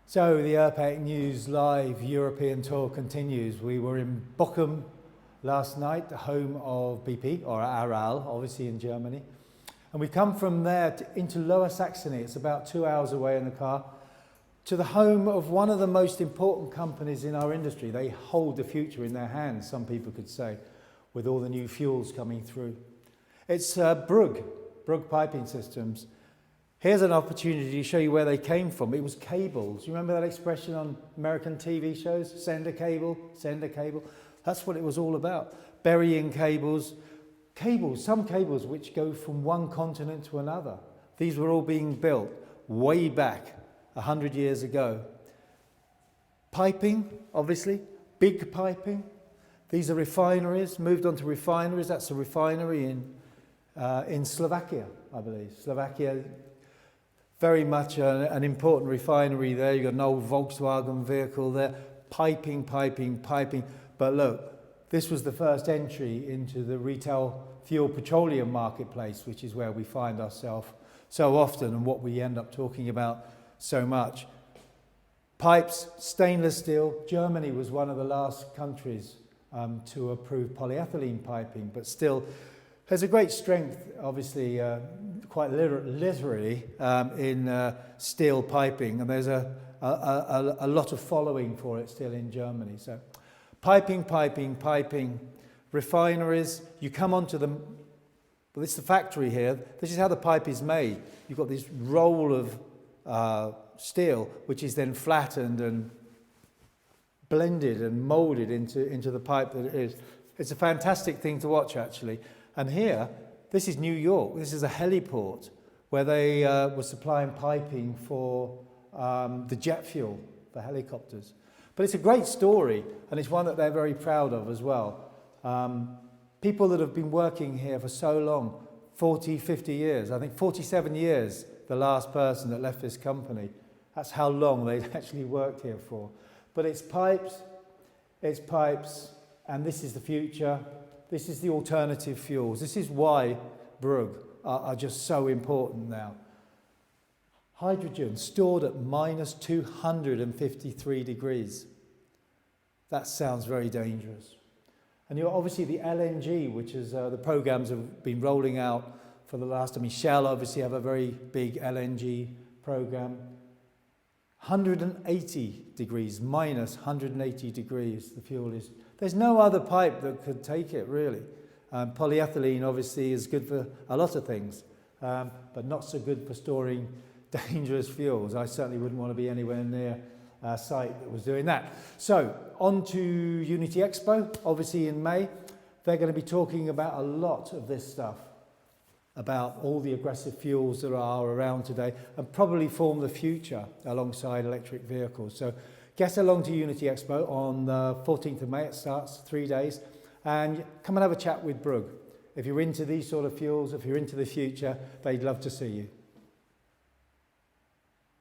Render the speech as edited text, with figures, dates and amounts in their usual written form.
So the ERPEC News Live European tour continues. We were in Bochum last night, the home of BP, or Aral, obviously in Germany. And we come from there into Lower Saxony. It's about 2 hours away in the car, to the home of one of the most important companies in our industry. They hold the future in their hands, some people could say, with all the new fuels coming through. It's Brugg Piping Systems. Here's an opportunity to show you where they came from. It was cables. You remember that expression on American TV shows? Send a cable, send a cable. That's what it was all about. Burying cables. Some cables which go from one continent to another. These were all being built way back 100 years ago. Piping, obviously, big piping. These are refineries, moved on to refineries. That's a refinery in Slovakia, I believe. Slovakia, very much an important refinery there. You've got an old Volkswagen vehicle there. Piping. But look, this was the first entry into the retail fuel petroleum marketplace, which is where we find ourselves so often and what we end up talking about so much. Pipes, stainless steel. Germany was one of the last countries to approve polyethylene piping, but still there's a great strength, obviously, quite literally, in steel piping, and there's a lot of following for it still in Germany. So piping, refineries. You come onto them, well, this is the factory here. This is how the pipe is made. You've got this roll of steel, which is then flattened and blended and molded into the pipe that it is. It's a fantastic thing to watch, actually. And here, this is New York. This is a heliport where they were supplying piping for the jet fuel for helicopters. But it's a great story, and it's one that they're very proud of as well. People that have been working here for so long, 40, 50 years, I think 47 years, the last person that left this company. That's how long they'd actually worked here for. But it's pipes, and this is the future. This is the alternative fuels. This is why Brugg are just so important now. Hydrogen stored at minus 253 degrees. That sounds very dangerous. And obviously the LNG, which is the programs have been rolling out for the last, Shell obviously have a very big LNG program. 180 degrees, minus 180 degrees, the fuel is. There's no other pipe that could take it, really. Polyethylene, obviously, is good for a lot of things, but not so good for storing dangerous fuels. I certainly wouldn't want to be anywhere near a site that was doing that. So, on to Unity Expo, obviously in May. They're going to be talking about a lot of this stuff, about all the aggressive fuels that are around today, and probably form the future alongside electric vehicles. So, get along to Unity Expo on the 14th of May. It starts 3 days. And come and have a chat with Brugg. If you're into these sort of fuels, if you're into the future, they'd love to see you.